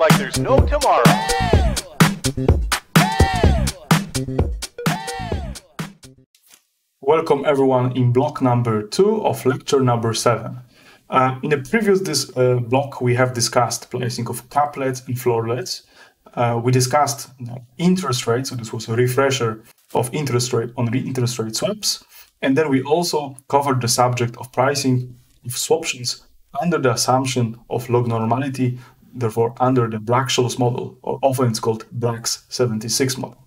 like there's no tomorrow. Welcome everyone in block number 2 of lecture number 7. In the previous block we have discussed pricing of caplets and floorlets. We discussed interest rates, so this was a refresher of interest rate on interest rate swaps. And then we also covered the subject of pricing of swaptions under the assumption of log normality, therefore under the Black-Scholes model, or often it's called Black's 76 model.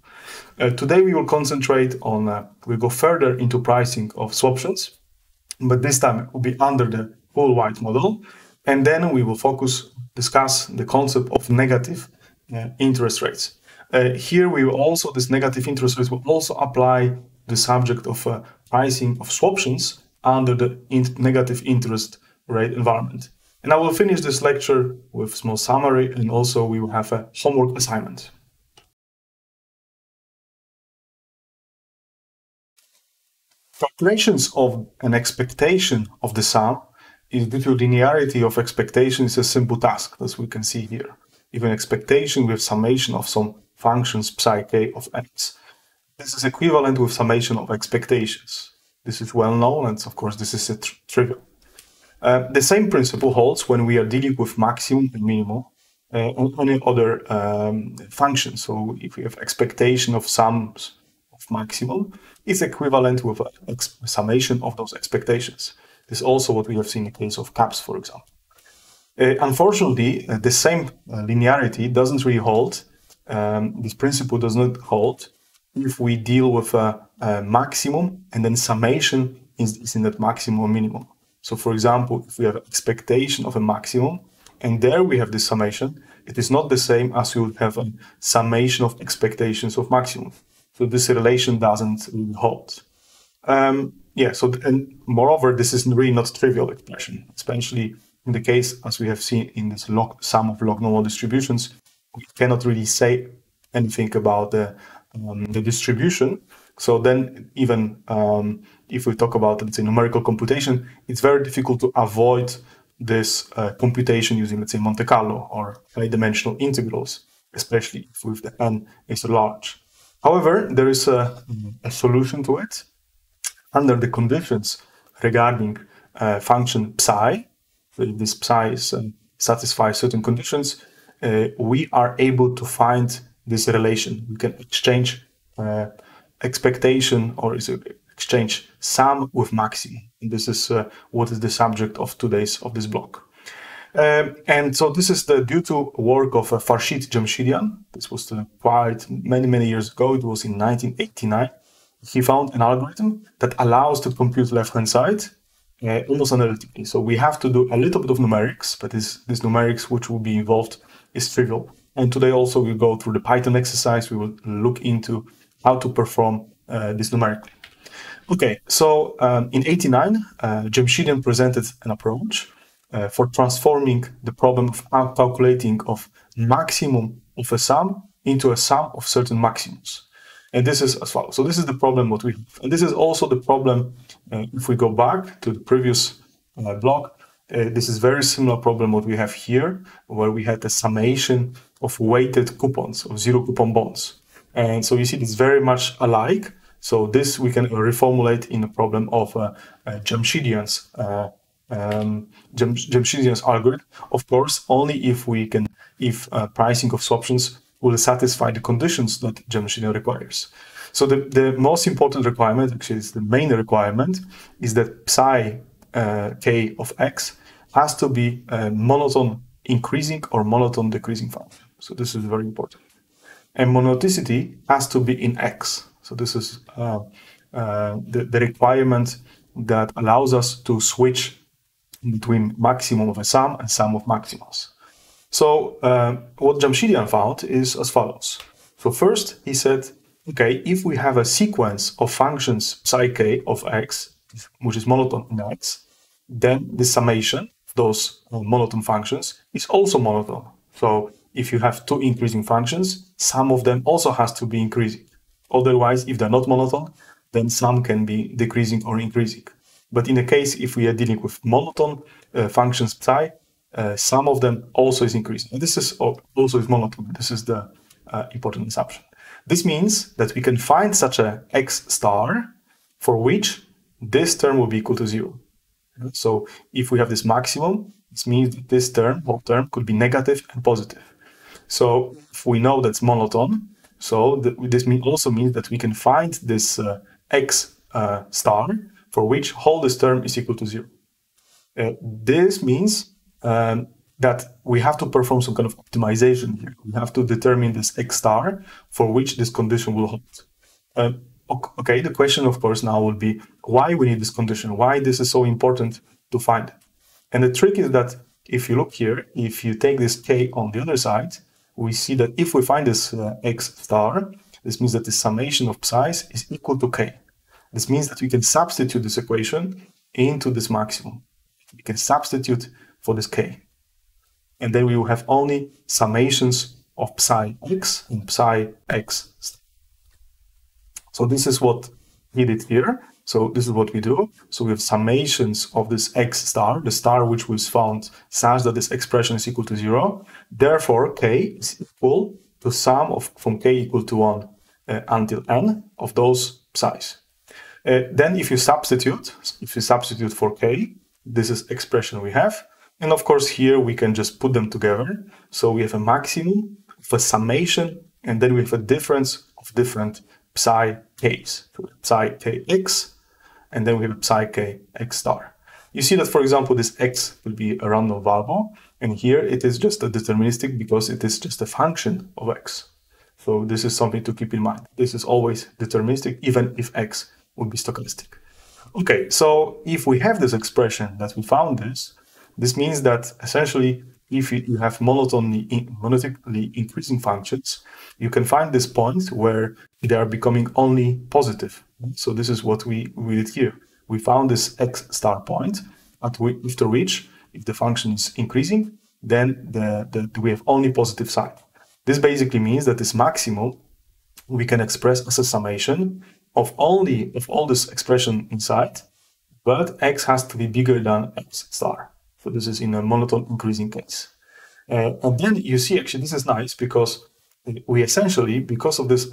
Today we will concentrate on, we'll go further into pricing of swaptions, but this time it will be under the whole-wide model. And then we will discuss the concept of negative interest rates. Here we will also, this negative interest rates will also apply the subject of pricing of swaptions under the negative interest rate environment. And I will finish this lecture with a small summary, and also we will have a homework assignment. Calculations of an expectation of the sum is due to linearity of expectation is a simple task, as we can see here. If an expectation with summation of some functions psi k of x. This is equivalent with summation of expectations. This is well known, and of course this is a trivial. The same principle holds when we are dealing with maximum and minimum on any other function. So if we have expectation of sums of maximum, it's equivalent with a summation of those expectations. This is also what we have seen in the case of caps, for example. Unfortunately, the same linearity doesn't really hold. This principle does not hold if we deal with a maximum and then summation is in that maximum or minimum. So for example, if we have expectation of a maximum and there we have this summation, it is not the same as you would have a summation of expectations of maximum. So this relation doesn't really hold. And moreover, this is really not a trivial expression, especially in the case as we have seen in this sum of log-normal distributions. We cannot really say anything about the distribution. So then even if we talk about, let's say, numerical computation, it's very difficult to avoid this computation using, let's say, Monte Carlo or high-dimensional integrals, especially if the n is large. However, there is a solution to it. Under the conditions regarding function psi, so if this psi satisfies certain conditions, we are able to find this relation. We can exchange expectation, or exchange sum with maximum. And this is what is the subject of this block. And so this is due to work of Farshid Jamshidian. This was quite many years ago. It was in 1989. He found an algorithm that allows to compute left-hand side almost analytically. So we have to do a little bit of numerics, but this numerics which will be involved is trivial. And today also we'll go through the Python exercise. We will look into how to perform this numerically. Okay, so in 1989, Jamshidian presented an approach for transforming the problem of calculating of maximum of a sum into a sum of certain maximums. And this is as follows. So this is the problem what we have. And this is also the problem if we go back to the previous block. This is very similar problem what we have here, where we had a summation of weighted coupons, of zero coupon bonds. And so you see it's very much alike. So this we can reformulate in the problem of Jamshidian's algorithm. Of course, only if pricing of swaptions will satisfy the conditions that Jamshidian requires. So the most important requirement, actually it's the main requirement, is that psi k of x has to be a monotone increasing or monotone decreasing function. So this is very important. And monotonicity has to be in x. So this is the requirement that allows us to switch between maximum of a sum and sum of maximals. So what Jamshidian found is as follows. So first he said, okay, if we have a sequence of functions psi k of x, which is monotone in x, then the summation of those monotone functions is also monotone. So if you have two increasing functions, sum of them also has to be increasing. Otherwise, if they're not monotone, then sum can be decreasing or increasing. But in the case if we are dealing with monotone functions psi, some of them also is increasing. And this is also is monotone. This is the important assumption. This means that we can find such a x star for which this term will be equal to 0. So if we have this maximum, this means that this term, whole term, could be negative and positive. So if we know that's monotone, so this also means that we can find this x star for which whole this term is equal to 0. This means that we have to perform some kind of optimization here. We have to determine this x star for which this condition will hold. Okay, the question, of course, now will be why we need this condition, why this is so important to find. And the trick is that if you look here, if you take this k on the other side, we see that if we find this x star, this means that the summation of psi's is equal to k. This means that we can substitute this equation into this maximum. We can substitute for this k. And then we will have only summations of psi x and psi x star. So this is what he did here. So this is what we do. So we have summations of this x star, the star which was found such that this expression is equal to 0. Therefore, k is equal to sum of from k equal to 1 until n of those psi's. Then if you substitute for k, this is expression we have. And of course, here we can just put them together. So we have a maximum of a summation, and then we have a difference of different psi k's. So psi kx, and then we have a psi k x star. You see that, for example, this x will be a random variable, and here it is just a deterministic because it is just a function of x. So this is something to keep in mind. This is always deterministic, even if x would be stochastic. Okay, so if we have this expression that we found this means that essentially if you have monotonically increasing functions, you can find this point where they are becoming only positive. So this is what we did here. We found this x star point after which, if the function is increasing, then we have only positive sign. This basically means that this maximum we can express as a summation of all this expression inside, but x has to be bigger than x star. So this is in a monotone increasing case. And then you see, actually, this is nice because we essentially, because of this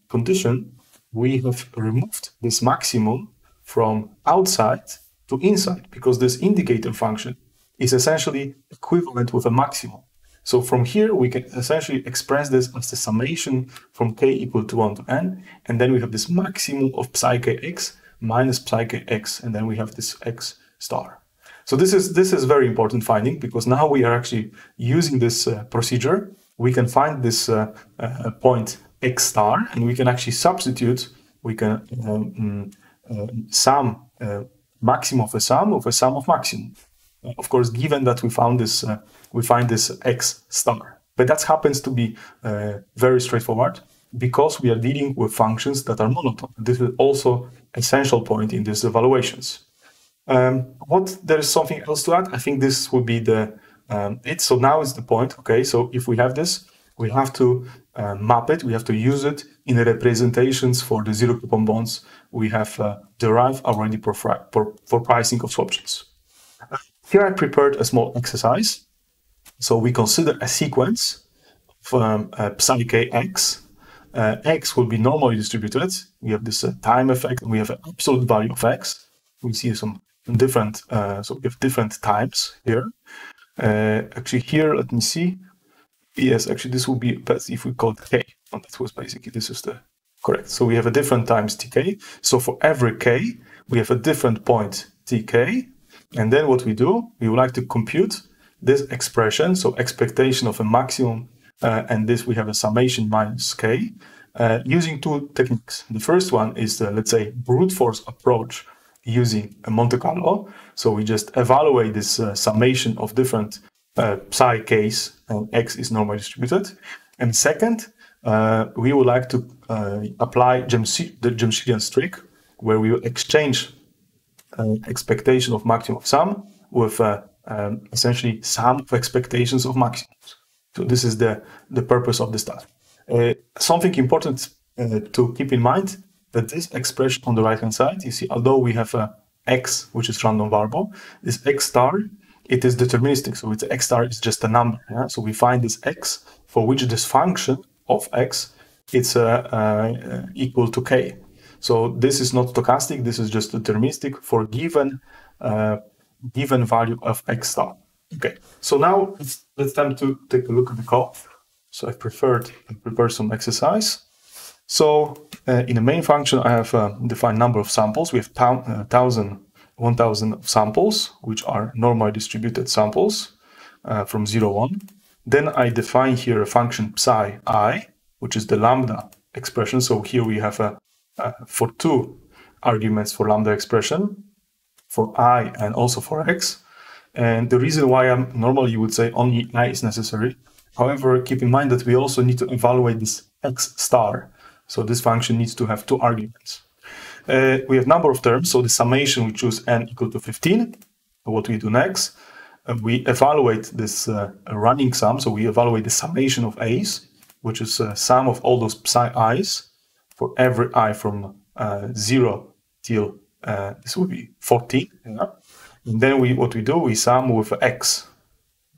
condition, we have removed this maximum from outside to inside, because this indicator function is essentially equivalent with a maximum. So from here, we can essentially express this as the summation from k equal to 1 to n, and then we have this maximum of psi kx minus psi kx, and then we have this x star. So this is very important finding, because now we are actually using this procedure. We can find this point x star, and we can actually substitute. We can sum maximum of a sum of maximum. Of course, given that we find this x star, but that happens to be very straightforward because we are dealing with functions that are monotone. This is also an essential point in these evaluations. There is something else to add. I think this would be it. So now is the point. Okay, so if we have this, we have to map it. We have to use it in the representations for the zero coupon bonds we have derived already for pricing of swaptions. Here I prepared a small exercise. So we consider a sequence of psi kx. X will be normally distributed. We have this time effect, and we have an absolute value of x. We see some different, so we have different times here. Actually here, let me see. Yes, actually this will be best if we call it k. And that was basically, this is the correct. So we have a different times tk. So for every k, we have a different point tk. And then what we do, we would like to compute this expression. So expectation of a maximum, and this we have a summation minus k, using two techniques. The first one is the, let's say, brute force approach using a Monte Carlo. So we just evaluate this summation of different psi k's, and x is normally distributed. And second, we would like to apply the Jamshidian trick, where we will exchange expectation of maximum of sum with essentially sum of expectations of maximums. So this is the purpose of this task. Something important to keep in mind, that this expression on the right hand side, you see, although we have a x, which is random variable, this x star it is deterministic. So it's x star is just a number. Yeah? So we find this x for which this function of x it's equal to k. So this is not stochastic. This is just deterministic for given given value of x star. Okay. So now it's time to take a look at the code. So I've prepared some exercise. So in the main function, I have defined number of samples. We have 1,000 samples, which are normally distributed samples from 0, 1. Then I define here a function psi I, which is the lambda expression. So here we have for 2 arguments for lambda expression, for I and also for x. And the reason why normally you would say only I is necessary. However, keep in mind that we also need to evaluate this x star. So this function needs to have 2 arguments. We have number of terms, so the summation we choose n equal to 15. What we do next, we evaluate this running sum, so we evaluate the summation of a's, which is sum of all those psi i's for every I from 0 till this will be 14. Yeah? And then what we do, we sum with x,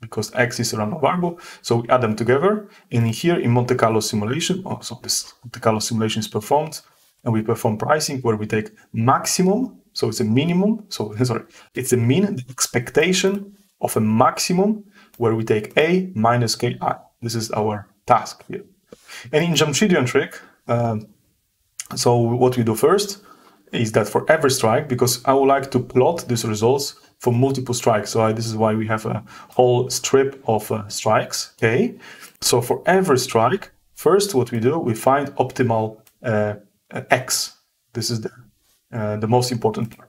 because x is a random variable, so we add them together. And here in Monte Carlo simulation, so this Monte Carlo simulation is performed, and we perform pricing where we take maximum, so it's a minimum, so sorry, it's a mean, the expectation of a maximum, where we take a minus ki. This is our task here. And in Jamshidian trick, so what we do first is that for every strike, because I would like to plot these results for multiple strikes. So this is why we have a whole strip of strikes. Okay. So for every strike, first what we do, we find optimal x. This is the most important part,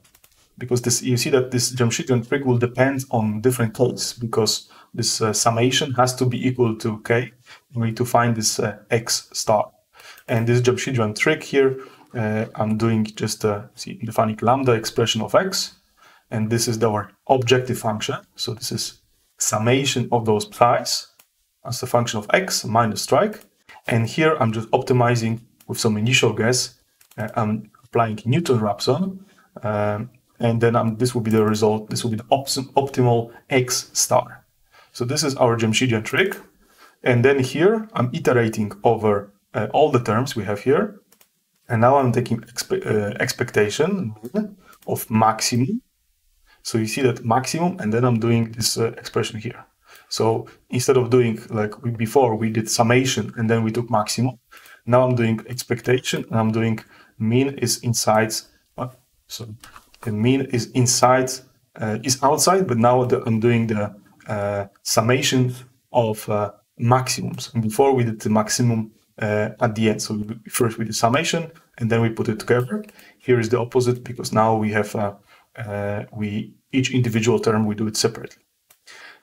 because you see that this Jamshidian trick will depend on different cases, because this summation has to be equal to k. We need to find this x star. And this Jamshidian trick here, I'm doing just defining lambda expression of x, and this is our objective function. So this is summation of those psi's as a function of x minus strike. And here I'm just optimizing with some initial guess. I'm applying Newton-Raphson, and then this will be the result. This will be the optimal x star. So this is our Jamshidian trick. And then here I'm iterating over all the terms we have here. And now I'm taking expectation of maximum. So you see that maximum, and then I'm doing this expression here. So instead of doing like before, we did summation and then we took maximum. Now I'm doing expectation, and I'm doing mean is inside. So the mean is inside, is outside, but now I'm doing the summation of maximums. And before we did the maximum at the end. So first we did summation, and then we put it together. Here is the opposite, because now we have each individual term we do it separately.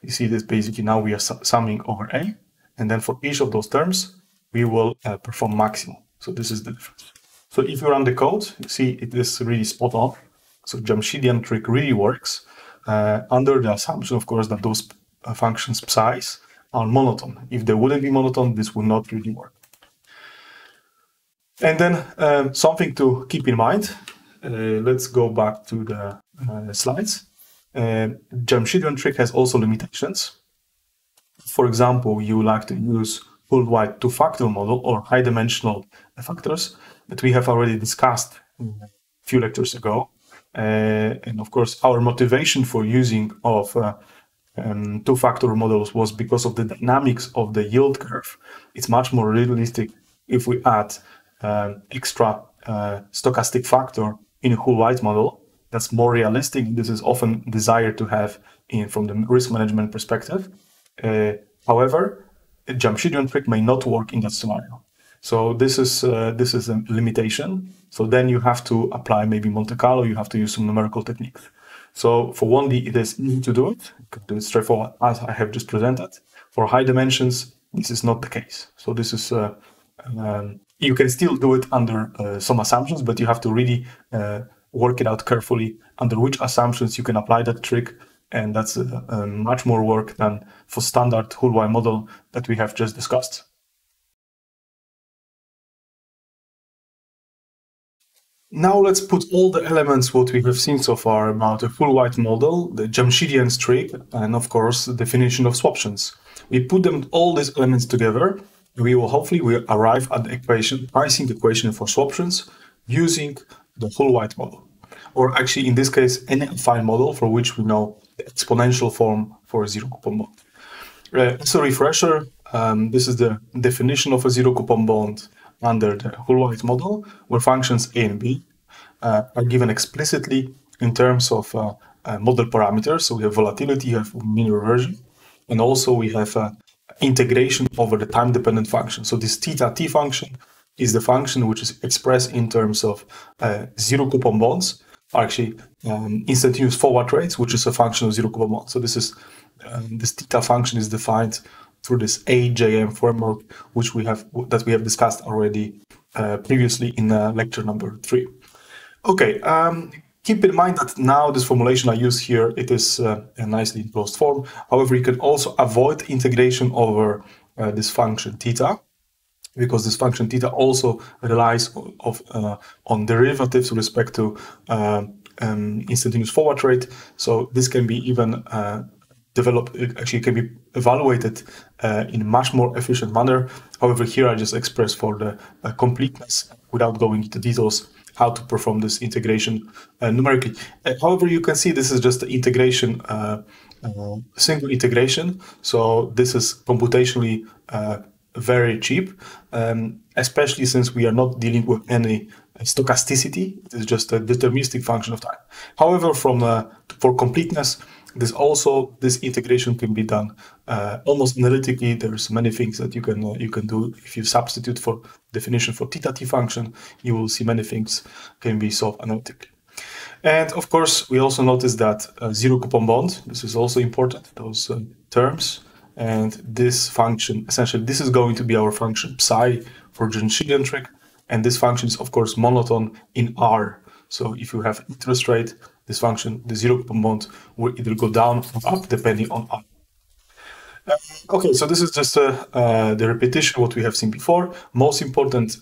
You see this basically now we are summing over a, and then for each of those terms we will perform maximum. So this is the difference. So if you run the code, you see it is really spot on. So Jamshidian trick really works under the assumption, of course, that those functions psi's are monotone. If they wouldn't be monotone, this would not really work. And then something to keep in mind. Let's go back to the slides. Jamshidian trick has also limitations. For example, you like to use full-wide two-factor model or high-dimensional factors that we have already discussed a few lectures ago. And of course, our motivation for using of two-factor models was because of the dynamics of the yield curve. It's much more realistic if we add extra stochastic factor in a whole-wide model. That's more realistic. This is often desired to have from the risk management perspective. However, a Jamshidian trick may not work in that scenario. So this is a limitation. So then you have to apply maybe Monte Carlo. You have to use some numerical techniques. So for 1D, it is easy to do it. You can do it straightforward as I have just presented. For high dimensions, this is not the case. So this is you can still do it under some assumptions, but you have to really work it out carefully under which assumptions you can apply that trick. And that's much more work than for standard whole-wide model that we have just discussed. Now let's put all the elements what we have seen so far about a full white model, the Jamshidian streak, and of course the definition of swaptions. We put them all these elements together. We will hopefully arrive at the equation, pricing equation for swaptions using the full white model. Or actually in this case, any affine model for which we know the exponential form for a zero coupon bond. As a refresher, this is the definition of a zero coupon bond under the whole white model, where functions a and b are given explicitly in terms of model parameters. So we have volatility, you have mean reversion, and also we have integration over the time-dependent function. So this theta t function is the function which is expressed in terms of zero coupon bonds, actually instantaneous forward rates, which is a function of zero coupon bonds. So this theta function is defined through this HJM framework, which we have discussed already previously in lecture number 3. Okay, keep in mind that now this formulation I use here, it is a nicely enclosed form. However, you can also avoid integration over this function theta, because this function theta also relies on derivatives with respect to instantaneous forward rate. So this can be even can be evaluated in a much more efficient manner. However, here I just express for the completeness without going into details how to perform this integration numerically. However, you can see this is just the integration, single integration. So this is computationally very cheap, especially since we are not dealing with any stochasticity. It is just a deterministic function of time. However, for completeness, this integration can be done almost analytically. There's many things that you can do. If you substitute for definition for theta t function, you will see many things can be solved analytically. And of course, we also notice that zero coupon bond. This is also important. Those terms. And this function, essentially, this is going to be our function psi for Jamshidian trick. And this function is, of course, monotone in R. So if you have interest rate, this function, the zero coupon bond, will either go down or up depending on R. Okay, so this is just the repetition of what we have seen before. Most important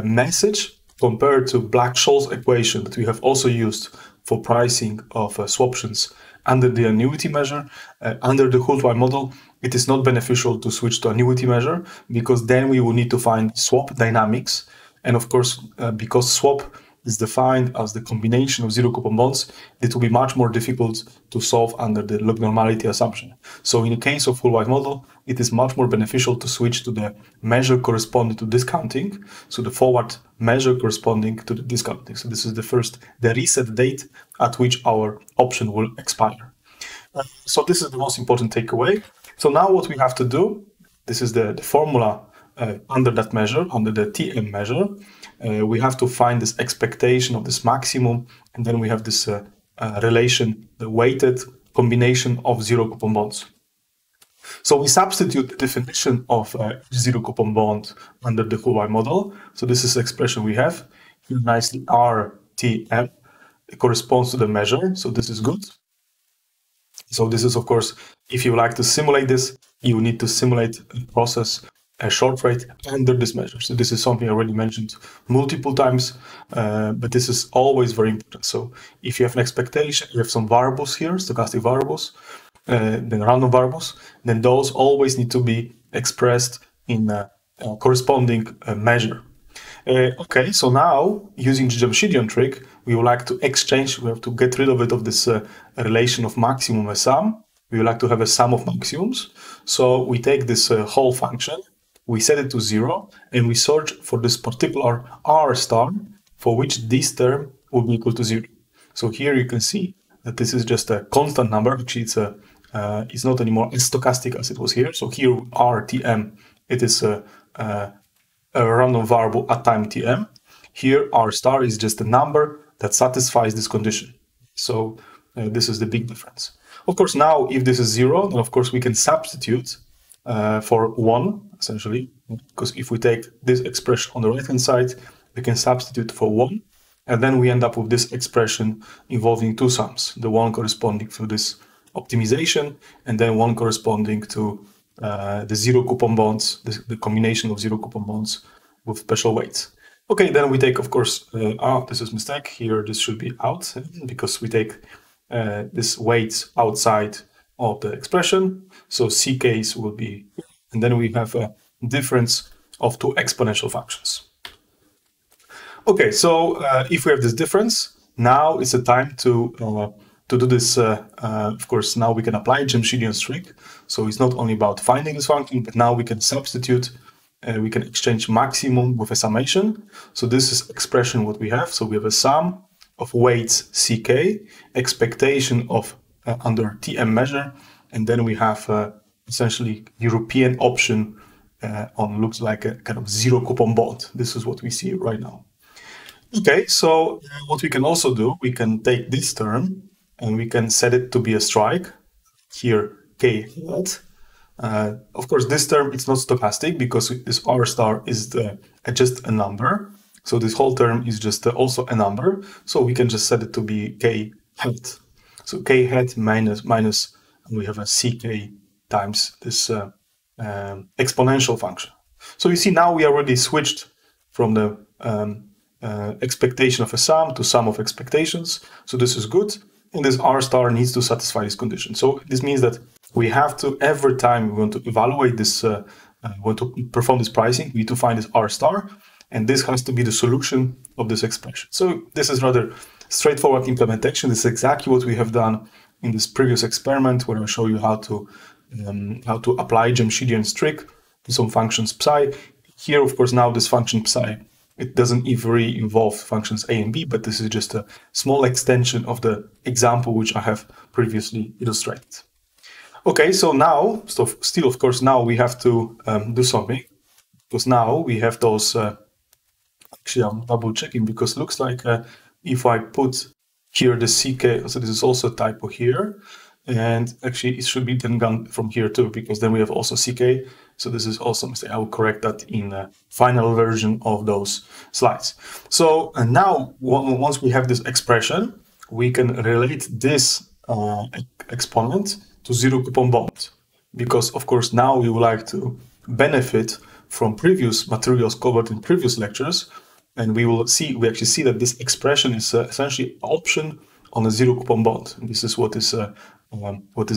message compared to Black-Scholes equation that we have also used for pricing of swaptions under the annuity measure. Under the Hultwein model, it is not beneficial to switch to annuity measure because then we will need to find swap dynamics. And of course, because swap is defined as the combination of zero coupon bonds, it will be much more difficult to solve under the log-normality assumption. So in the case of full white model, it is much more beneficial to switch to the measure corresponding to discounting, so the forward measure corresponding to the discounting. So this is the reset date at which our option will expire. So this is the most important takeaway. So now what we have to do, this is the formula under that measure, under the TM measure. We have to find this expectation of this maximum, and then we have this relation, the weighted combination of zero coupon bonds. So we substitute the definition of zero coupon bond under the Hultwein model. So this is the expression we have here nicely, RTM. It corresponds to the measure, so this is good. So this is, of course, if you like to simulate this, you need to simulate a process, a short rate under this measure. So this is something I already mentioned multiple times, but this is always very important. So if you have an expectation, you have some variables here, stochastic variables, then random variables, then those always need to be expressed in a corresponding measure. Okay, so now using the Jamshidian trick, we would like to exchange, we have to get rid of this relation of maximum and sum. We would like to have a sum of maximums. So we take this whole function, we set it to 0, and we search for this particular R star for which this term will be equal to 0. So here you can see that this is just a constant number. Actually, it's not anymore as stochastic as it was here. So here RTM, it is a random variable at time tm. Here R star is just a number that satisfies this condition. So this is the big difference. Of course, now if this is 0, then of course we can substitute for 1, essentially, because if we take this expression on the right-hand side, we can substitute for 1, and then we end up with this expression involving two sums, the one corresponding to this optimization, and then one corresponding to the zero coupon bonds, the combination of zero coupon bonds with special weights. Okay, then we take, of course, this is mistake here. This should be out because we take this weights outside of the expression. So CKs will be, and then we have a difference of two exponential functions. Okay, so if we have this difference, now it's a time to do this. Of course, now we can apply Jamshidian trick. So it's not only about finding this function, but now we can substitute. We can exchange maximum with a summation. So this is expression what we have. So we have a sum of weights CK, expectation of under TM measure, and then we have essentially European option on looks like a kind of zero coupon bond. This is what we see right now. Okay, so what we can also do, we can take this term and we can set it to be a strike. Here, K hat. Of course, this term it's not stochastic because this R star is just a number. So this whole term is just also a number. So we can just set it to be K hat. So K hat minus, and we have a CK times this exponential function. So you see now we already switched from the expectation of a sum to sum of expectations. So this is good. And this R star needs to satisfy this condition. So this means that we have to, every time we want to evaluate this, want to perform this pricing, we need to find this R star. And this has to be the solution of this expression. So this is rather straightforward implementation. This is exactly what we have done in this previous experiment, where I show you how to apply Jamshidian trick to some functions psi. Here, of course, now this function psi, it doesn't even involve functions a and b, but this is just a small extension of the example which I have previously illustrated. Okay, so now, still, of course, now we have to do something, because now we have those, actually I'm double checking, because it looks like if I put here the CK, so this is also a typo here, and actually it should be then gone from here too, because then we have also CK. So this is also a mistake. I will correct that in the final version of those slides. So now, once we have this expression, we can relate this exponent to zero coupon bond, because of course now we would like to benefit from previous materials covered in previous lectures, and we actually see that this expression is essentially option on a zero coupon bond. And this is what is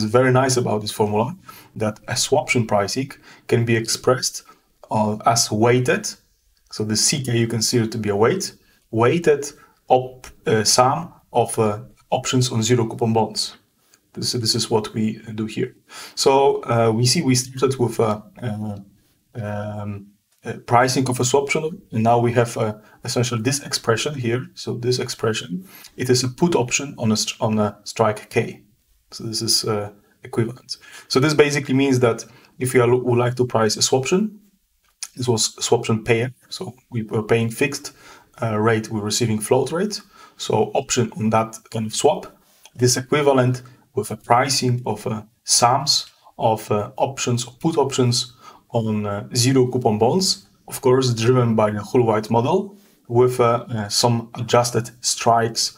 very nice about this formula, that a swaption pricing can be expressed as weighted. So the CK you consider to be a weighted sum of options on zero coupon bonds. This is what we do here. So we started with pricing of a swaption, and now we have essentially this expression here. So this expression, it is a put option on a strike K. So this is equivalent. So this basically means that if you would like to price a swaption, this was swaption payer. So we were paying fixed rate, we're receiving float rate. So option on that kind of swap, this equivalent with a pricing of sums of options, or put options on zero coupon bonds, of course, driven by the Hull-White model with some adjusted strikes,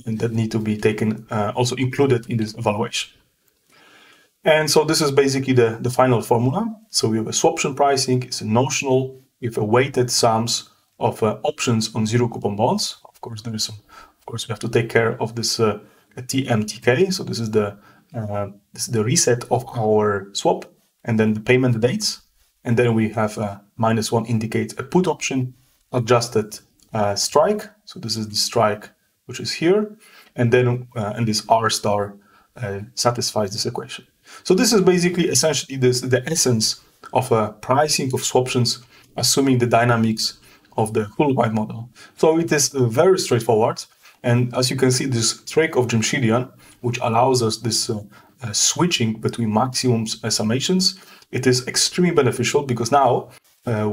and that need to be taken, also included in this evaluation. And so this is basically the final formula. So we have a swaption pricing, it's a notional, we have a weighted sums of options on zero coupon bonds. Of course, there is some, of course, we have to take care of this TMTK. So this is the reset of our swap, and then the payment dates. And then we have -1 indicates a put option, adjusted strike. So this is the strike which is here, and then and this R star satisfies this equation. So this is basically essentially the essence of a pricing of swaptions, assuming the dynamics of the Hull-White model. So it is very straightforward, and as you can see, this trick of Jamshidian, which allows us this switching between maximums and summations, it is extremely beneficial, because now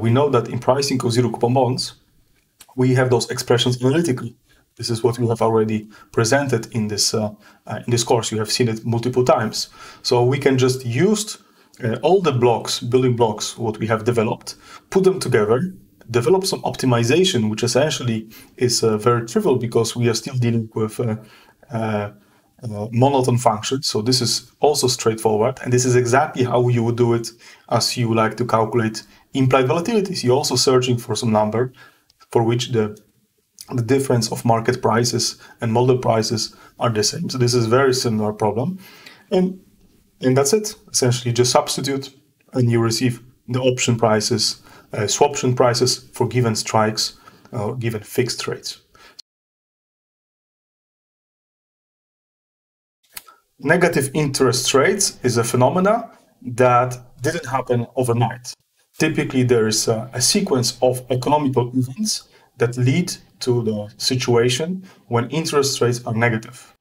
we know that in pricing of zero coupon bonds, we have those expressions analytically. This is what we have already presented in this course. You have seen it multiple times. So we can just use all the blocks, building blocks, what we have developed, put them together, develop some optimization, which essentially is very trivial because we are still dealing with monotone functions. So this is also straightforward. And this is exactly how you would do it as you like to calculate implied volatilities. You're also searching for some number. for which the difference of market prices and model prices are the same. So this is a very similar problem. And that's it. Essentially, just substitute and you receive the option prices, swaption prices for given strikes, given fixed rates. Negative interest rates is a phenomena that didn't happen overnight. Typically, there is a sequence of economical events that lead to the situation when interest rates are negative.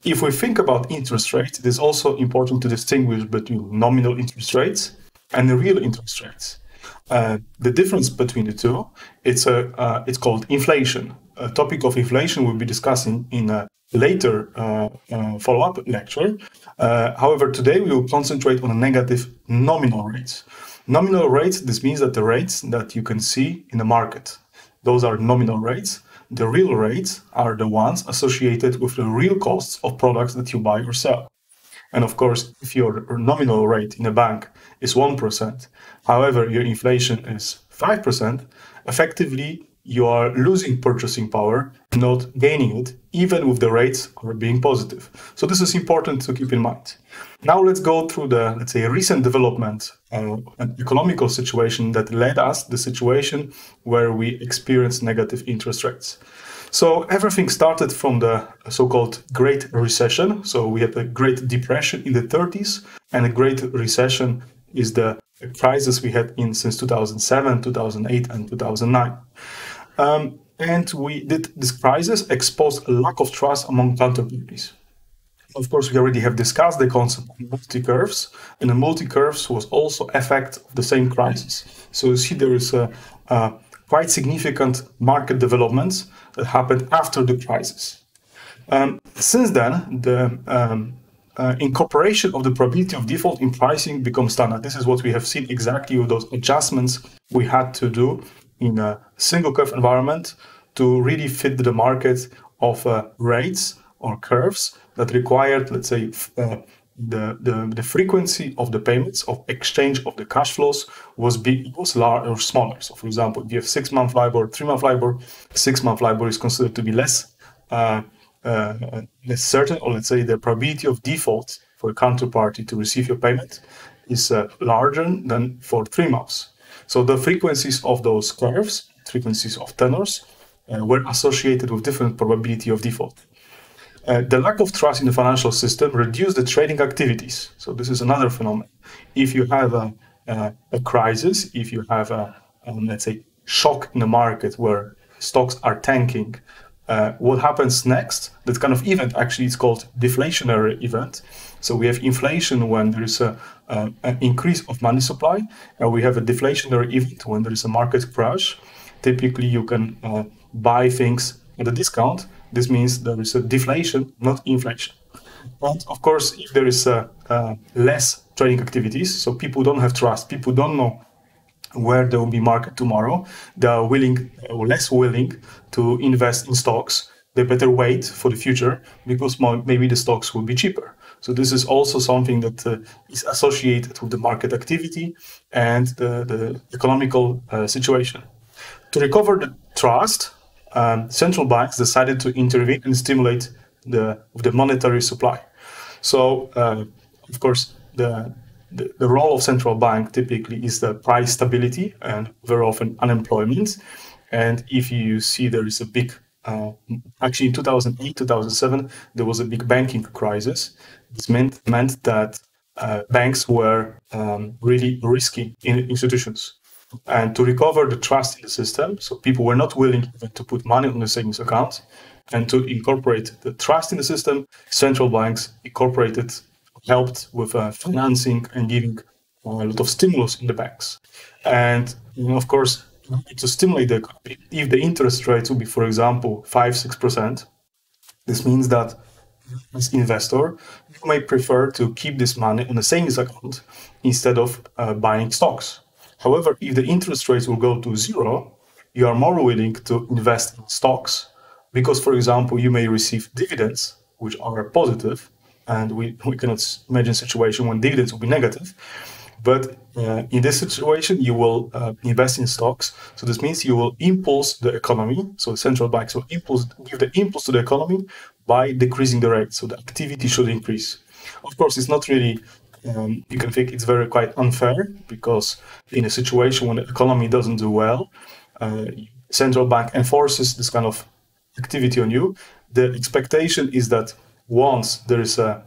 If we think about interest rates, it is also important to distinguish between nominal interest rates and the real interest rates. The difference between the two, it's called inflation. A topic of inflation we'll be discussing in a later follow-up lecture. However, today we will concentrate on a negative nominal rates. Nominal rates, this means that the rates that you can see in the market, those are nominal rates. The real rates are the ones associated with the real costs of products that you buy or sell. And of course, if your nominal rate in a bank is 1%, however, your inflation is 5%, effectively you are losing purchasing power, not gaining it, even with the rates are being positive. So this is important to keep in mind. Now let's go through the, let's say, recent development, an economical situation that led us the situation where we experienced negative interest rates. So everything started from the so-called Great Recession. So we had a Great Depression in the 30s, and a Great Recession is the crisis we had since 2007, 2008, and 2009. And this crisis exposed a lack of trust among counterparties. Of course, we already have discussed the concept of multi-curves, and the multi-curves was also effect of the same crisis. So you see there is a quite significant market developments that happened after the crisis. Since then, the incorporation of the probability of default in pricing becomes standard. This is what we have seen exactly with those adjustments we had to do in a single curve environment to really fit the market of rates or curves that required, let's say, the frequency of the payments of exchange of the cash flows was larger or smaller. So, for example, if you have 6-month LIBOR, 3-month LIBOR, 6-month LIBOR is considered to be less certain, or let's say the probability of default for a counterparty to receive your payment is larger than for 3 months. So the frequencies of those curves, frequencies of tenors, were associated with different probability of default. The lack of trust in the financial system reduced the trading activities. So this is another phenomenon. If you have a crisis, if you have let's say, shock in the market where stocks are tanking, what happens next? That kind of event actually is called deflationary event. So we have inflation when there is an increase of money supply, and we have a deflationary event when there is a market crash. Typically, you can buy things at a discount. This means there is a deflation, not inflation. And of course, if there is less trading activities, so people don't have trust, people don't know where there will be market tomorrow, they are willing or less willing to invest in stocks. They better wait for the future because maybe the stocks will be cheaper. So this is also something that is associated with the market activity and the economical situation. To recover the trust, central banks decided to intervene and stimulate the monetary supply. So, of course, the role of central bank typically is the price stability and very often unemployment. And if you see there is a big, actually in 2008, 2007, there was a big banking crisis. This meant that banks were really risky institutions. And to recover the trust in the system, so people were not willing even to put money on the savings account, and to incorporate the trust in the system, central banks helped with financing and giving a lot of stimulus in the banks. And of course, to stimulate the economy, if the interest rate will be, for example, 5-6%, this means that as investor, you may prefer to keep this money on a savings account instead of buying stocks. However, if the interest rates will go to 0, you are more willing to invest in stocks because, for example, you may receive dividends, which are positive, and we cannot imagine a situation when dividends will be negative. But in this situation, you will invest in stocks. So this means you will impulse the economy. So central banks will give the impulse to the economy by decreasing the rate. So the activity should increase. Of course, it's not really, you can think it's quite unfair, because in a situation when the economy doesn't do well, central bank enforces this kind of activity on you. The expectation is that once there is a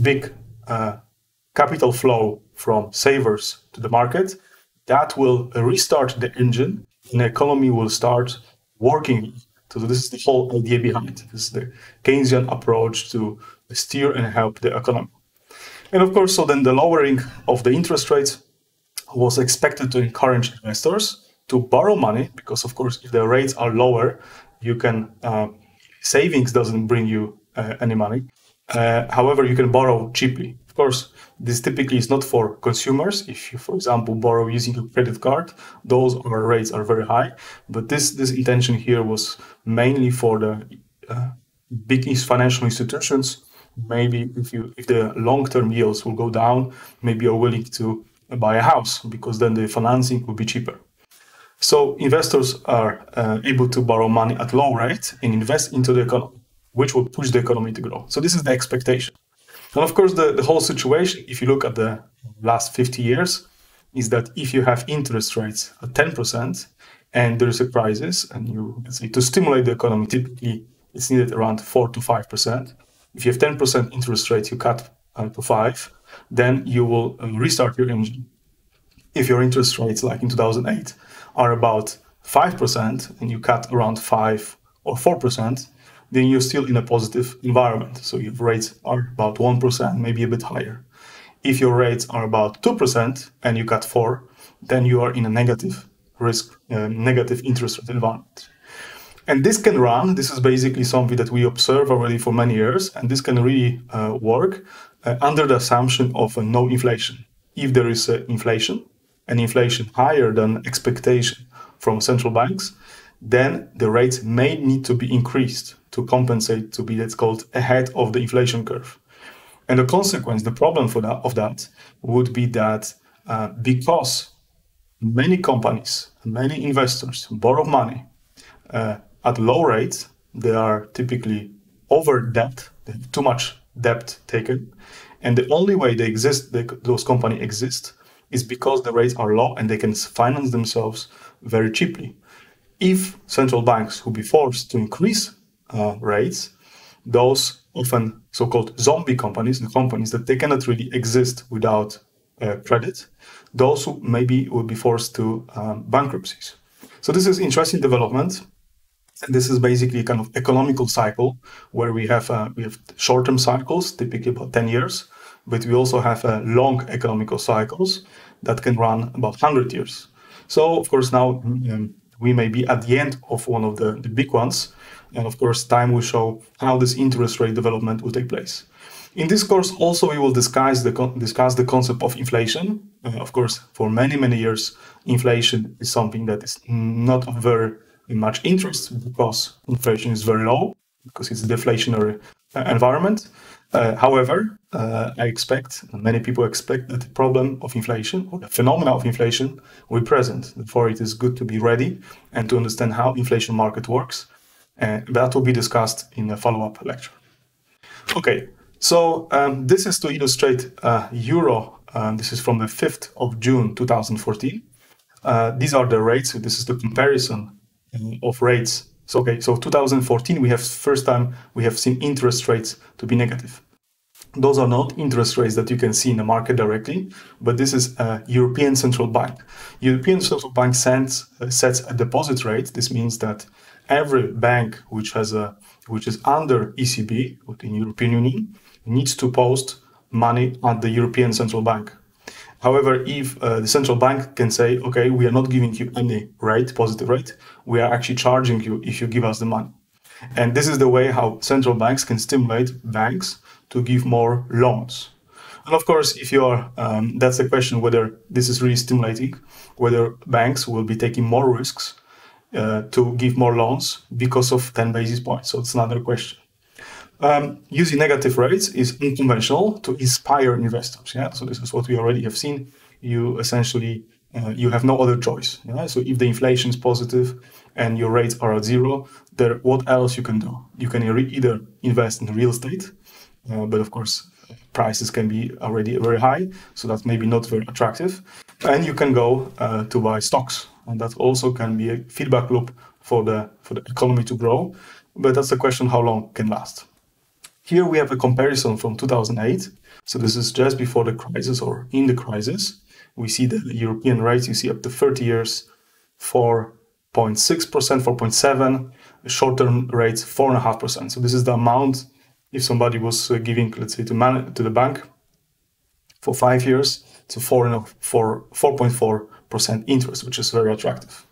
big capital flow from savers to the market, that will restart the engine and the economy will start working. So this is the whole idea behind it. This is the Keynesian approach to steer and help the economy. And of course, so then the lowering of the interest rates was expected to encourage investors to borrow money, because of course, if the rates are lower, you can, savings doesn't bring you any money. However, you can borrow cheaply. Of course, this typically is not for consumers. If you, for example, borrow using a credit card, those rates are very high. But this intention here was mainly for the big financial institutions. Maybe if the long-term yields will go down, maybe you're willing to buy a house, because then the financing will be cheaper. So investors are able to borrow money at low rate and invest into the economy, which will push the economy to grow. So this is the expectation. And of course, the whole situation, if you look at the last 50 years, is that if you have interest rates at 10% and there is a crisis, and you, let's say, to stimulate the economy, typically it's needed around 4 to 5%. If you have 10% interest rate, you cut to 5, then you will restart your engine. If your interest rates, like in 2008, are about 5% and you cut around 5 or 4%, then you're still in a positive environment. So your rates are about 1%, maybe a bit higher. If your rates are about 2% and you cut 4, then you are in a negative risk, negative interest rate environment. And this can run, this is basically something that we observe already for many years, and this can really work under the assumption of no inflation. If there is inflation, and inflation higher than expectation from central banks, then the rates may need to be increased to compensate, to be, that's called, ahead of the inflation curve. And the consequence, the problem of that would be that because many companies, many investors borrow money at low rates, they are typically over debt, they have too much debt taken, and the only way they exist, those companies exist, is because the rates are low and they can finance themselves very cheaply. If central banks will be forced to increase rates, those often so-called zombie companies, the companies that they cannot really exist without credit, those who maybe will be forced to bankruptcies. So this is interesting development. And this is basically a kind of economical cycle where we have short-term cycles, typically about 10 years, but we also have long economical cycles that can run about 100 years. So, of course, now we may be at the end of one of the big ones. And of course, time will show how this interest rate development will take place. In this course, also, we will discuss the concept of inflation. Of course, for many, many years, inflation is something that is not of very much interest because inflation is very low, because it's a deflationary environment. However, I expect, and many people expect, that the problem of inflation, or the phenomena of inflation, will be present. Therefore, it is good to be ready and to understand how inflation market works. And that will be discussed in a follow-up lecture. Okay, so this is to illustrate euro. This is from the 5th of June 2014. These are the rates. So this is the comparison of rates. So, okay, so 2014, we have first time we have seen interest rates to be negative. Those are not interest rates that you can see in the market directly, but this is a European Central Bank. European Central Bank sets a deposit rate. This means that every bank which is under ECB, within European Union, needs to post money at the European Central Bank. However, if the central bank can say, okay, we are not giving you any rate, positive rate, we are actually charging you if you give us the money. And this is the way how central banks can stimulate banks to give more loans. And of course, if you are, that's the question whether this is really stimulating, whether banks will be taking more risks to give more loans because of 10 basis points. So it's another question. Using negative rates is unconventional to inspire investors. Yeah, so this is what we already have seen. You essentially you have no other choice. Yeah? So if the inflation is positive and your rates are at zero, there what else you can do? You can either invest in real estate, but of course prices can be already very high, so that's maybe not very attractive. And you can go to buy stocks, and that also can be a feedback loop for the economy to grow. But that's the question: how long can last? Here we have a comparison from 2008. So this is just before the crisis or in the crisis. We see the European rates, you see up to 30 years, 4.6%, 4.7%, short-term rates, 4.5%. So this is the amount if somebody was giving, let's say, to the bank for 5 years, it's a 4.4% interest, which is very attractive.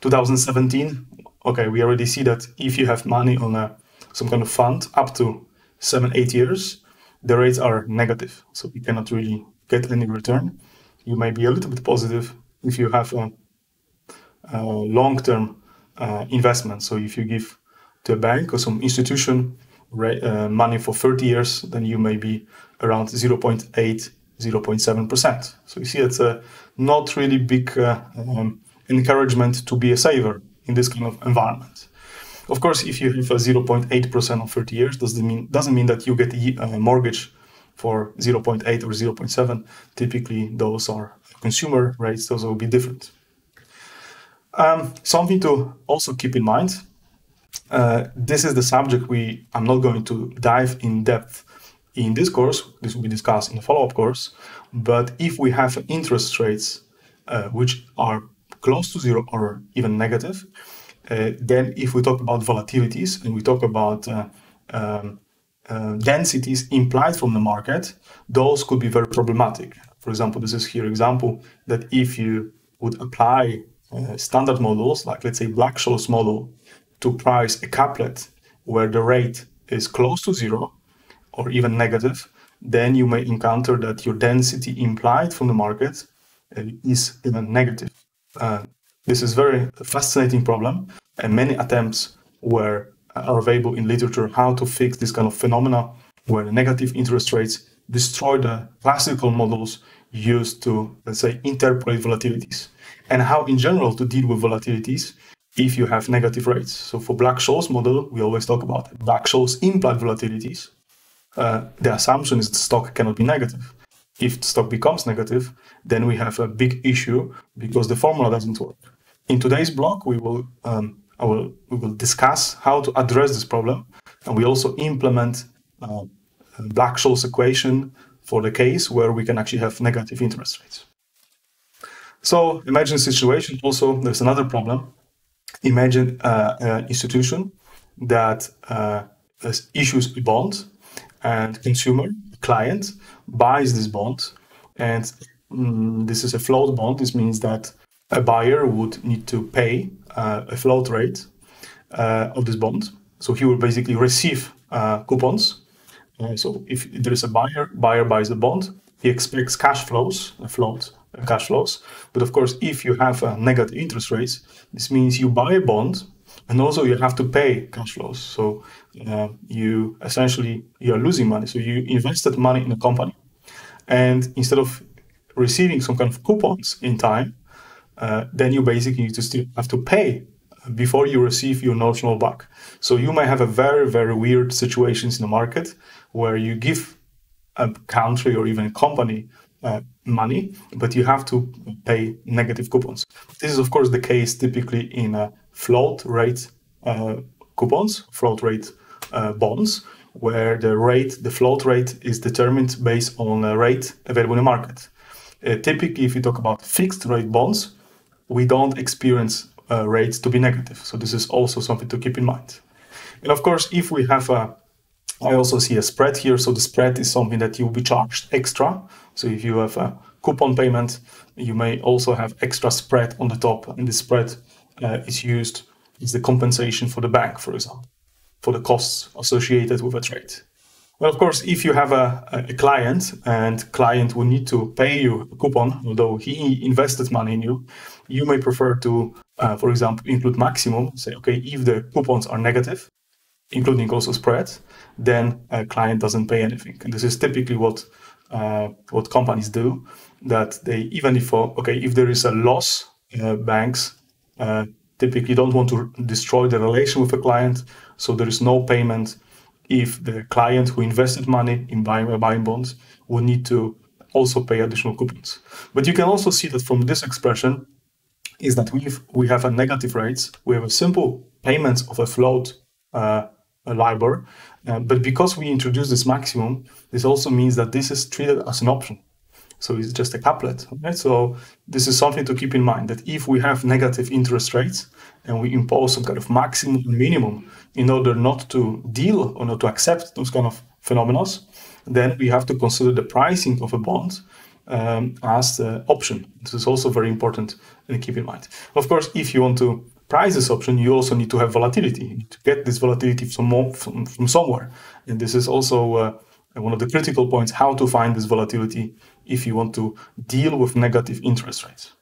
2017, okay, we already see that if you have money on some kind of fund up to 7-8 years, the rates are negative, so you cannot really get any return. You may be a little bit positive if you have a long-term investment. So if you give to a bank or some institution money for 30 years, then you may be around 0.8, 0.7%. So you see it's a not really big encouragement to be a saver in this kind of environment. Of course, if you have a 0.8% of 30 years, doesn't mean that you get a mortgage for 0.8 or 0.7. Typically, those are consumer rates, those will be different. Something to also keep in mind, this is the subject I'm not going to dive in depth in this course. This will be discussed in the follow-up course. But if we have interest rates which are close to zero or even negative, then if we talk about volatilities and we talk about densities implied from the market, those could be very problematic. For example, this is here example that if you would apply standard models, like let's say Black-Scholes model, to price a couplet where the rate is close to zero or even negative, then you may encounter that your density implied from the market is even negative. This is a very fascinating problem, and many attempts are available in literature how to fix this kind of phenomena where negative interest rates destroy the classical models used to, let's say, interpolate volatilities, and how in general to deal with volatilities if you have negative rates. So for Black-Scholes model, we always talk about Black-Scholes implied volatilities. The assumption is the stock cannot be negative. If the stock becomes negative, then we have a big issue because the formula doesn't work. In today's block, we will discuss how to address this problem, and we also implement Black-Scholes equation for the case where we can actually have negative interest rates. So imagine a situation. Also, there's another problem. Imagine an institution that issues a bond, and consumer, client, buys this bond, and this is a float bond. This means that a buyer would need to pay a float rate of this bond. So he will basically receive coupons. So if there is a buyer buys the bond, he expects cash flows, cash flows. But of course, if you have negative interest rates, this means you buy a bond and also you have to pay cash flows. So you are losing money. So you invested money in a company, and instead of receiving some kind of coupons in time, then you basically need to still have to pay before you receive your notional back. So you may have a very, very weird situations in the market where you give a country or even a company money, but you have to pay negative coupons. This is, of course, the case typically in float rate coupons, float rate bonds, where the float rate is determined based on a rate available in the market. Typically, if you talk about fixed rate bonds, we don't experience rates to be negative. So this is also something to keep in mind. And of course, if we have I also see a spread here. So the spread is something that you'll be charged extra. So if you have a coupon payment, you may also have extra spread on the top. And the spread is used as the compensation for the bank, for example, for the costs associated with a trade. Well, of course, if you have a client and client will need to pay you a coupon, although he invested money in you, you may prefer to, for example, include maximum. Say, okay, if the coupons are negative, including also spread, then a client doesn't pay anything. And this is typically what companies do, that they, even if, if there is a loss, banks typically don't want to destroy the relation with a client, so there is no payment if the client who invested money in buying bonds will need to also pay additional coupons. But you can also see that from this expression is that we have a negative rates, we have a simple payments of a float a LIBOR, but because we introduce this maximum, this also means that this is treated as an option. So it's just a couplet. Okay? So this is something to keep in mind, that if we have negative interest rates and we impose some kind of maximum and minimum in order not to deal or not to accept those kind of phenomena, then we have to consider the pricing of a bond as the option. This is also very important to keep in mind. Of course, if you want to price this option, you also need to have volatility. You need to get this volatility from somewhere. And this is also one of the critical points, how to find this volatility if you want to deal with negative interest rates.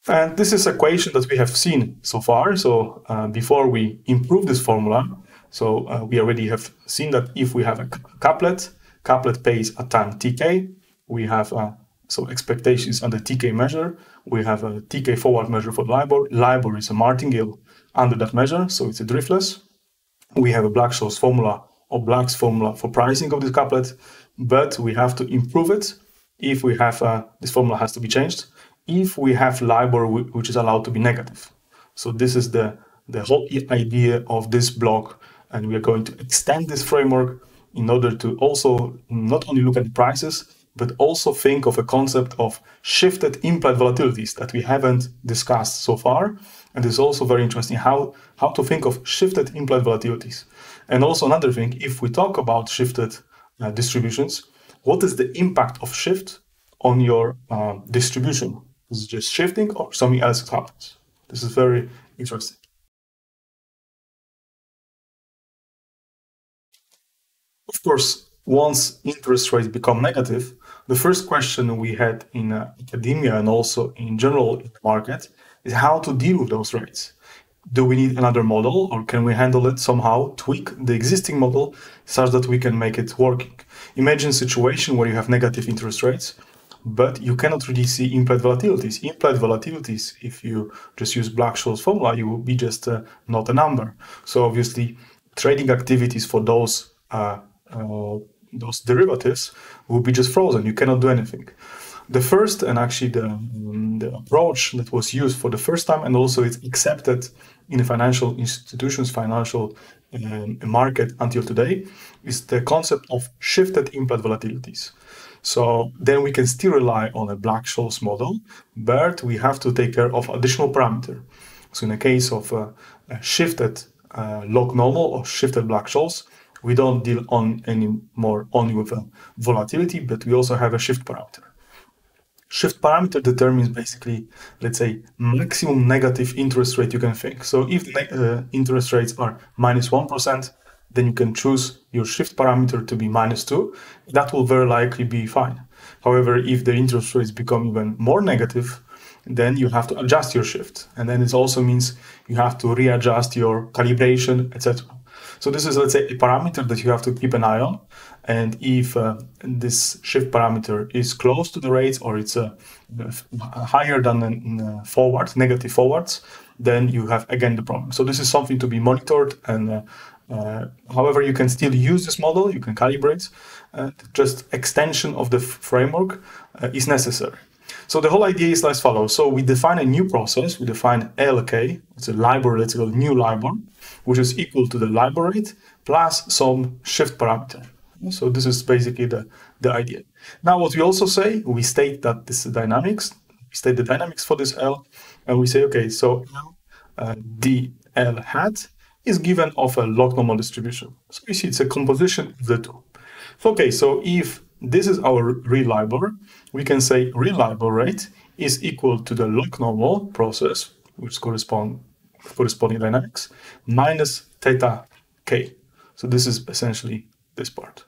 And this is an equation that we have seen so far. So before we improve this formula, so we already have seen that if we have a couplet pays at time tk, we have so expectations under tk measure, we have a tk forward measure for LIBOR. LIBOR is a martingale under that measure, so it's a driftless. We have a Black-Scholes formula or Black's formula for pricing of this couplet, but we have to improve it if we have this formula has to be changed if we have LIBOR which is allowed to be negative. So this is the whole idea of this block, and we are going to extend this framework in order to also not only look at the prices, but also think of a concept of shifted implied volatilities that we haven't discussed so far. And it's also very interesting how to think of shifted implied volatilities. And also another thing, if we talk about shifted distributions, what is the impact of shift on your distribution? Is it just shifting or something else that happens? This is very interesting. Of course, once interest rates become negative, the first question we had in academia and also in general in the market is how to deal with those rates. Do we need another model, or can we handle it somehow, tweak the existing model such that we can make it working? Imagine a situation where you have negative interest rates, but you cannot really see implied volatilities. Implied volatilities, if you just use Black-Scholes formula, you will be just not a number. So obviously, trading activities for those derivatives will be just frozen. You cannot do anything. The first, and actually the approach that was used for the first time, and also it's accepted in the financial institutions, financial market until today, is the concept of shifted implied volatilities. So then we can still rely on a Black-Scholes model, but we have to take care of additional parameter. So in the case of a shifted Lognormal or shifted Black-Scholes, we don't deal anymore only with a volatility, but we also have a shift parameter. Shift parameter determines basically, let's say, maximum negative interest rate you can think. So if the interest rates are -1%, then you can choose your shift parameter to be -2. That will very likely be fine. However, if the interest rates become even more negative, then you have to adjust your shift. And then it also means you have to readjust your calibration, etc. So this is, let's say, a parameter that you have to keep an eye on. And if this shift parameter is close to the rates, or it's higher than negative forwards, then you have again the problem. So this is something to be monitored. And however, you can still use this model, you can calibrate. Just extension of the framework is necessary. So the whole idea is as follows. So we define a new process. We define LK. It's a LIBOR, let's call new LIBOR, which is equal to the LIBOR rate plus some shift parameter. So this is basically the idea. Now, what we also say, we state that this is dynamics. We state the dynamics for this L, and we say, okay, so the L hat is given of a Lognormal distribution. So you see, it's a composition of the two. Okay, so if this is our real LIBOR, we can say real LIBOR rate is equal to the Lognormal process, which corresponding dynamics, minus theta k. So this is essentially this part.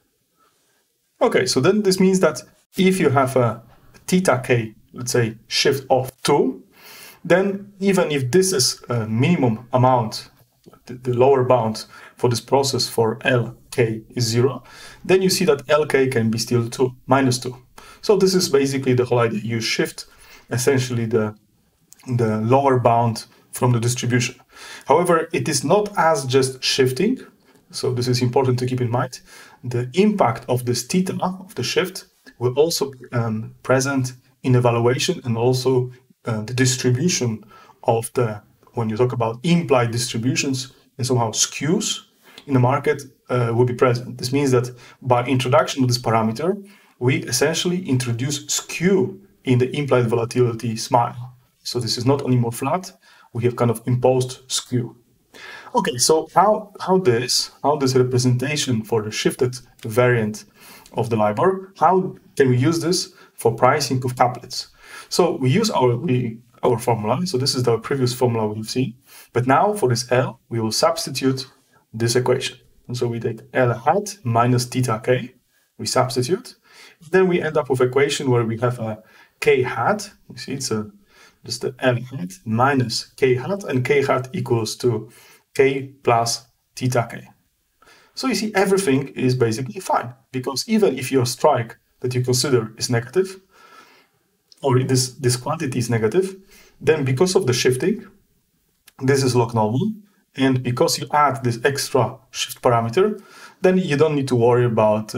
Okay, so then this means that if you have a theta k, let's say shift of 2, then even if this is a minimum amount, the lower bound for this process for Lk is 0, then you see that Lk can be still -2. So this is basically the whole idea. You shift essentially the lower bound from the distribution. However, it is not as just shifting. So this is important to keep in mind. The impact of this theta, of the shift, will also be present in evaluation, and also the distribution of when you talk about implied distributions and somehow skews in the market will be present. This means that by introduction of this parameter, we essentially introduce skew in the implied volatility smile. So this is not only more flat, we have kind of imposed skew. Okay, so how this representation for the shifted variant of the LIBOR, how can we use this for pricing of couplets? So we use our formula. So this is the previous formula we've seen. But now for this L, we will substitute this equation. And so we take L hat minus theta k, we substitute. Then we end up with equation where we have a k hat. You see, it's just the L hat minus k hat, and k hat equals to k plus theta k. So you see, everything is basically fine, because even if your strike that you consider is negative, or this quantity is negative, then because of the shifting, this is log normal, and because you add this extra shift parameter, then you don't need to worry about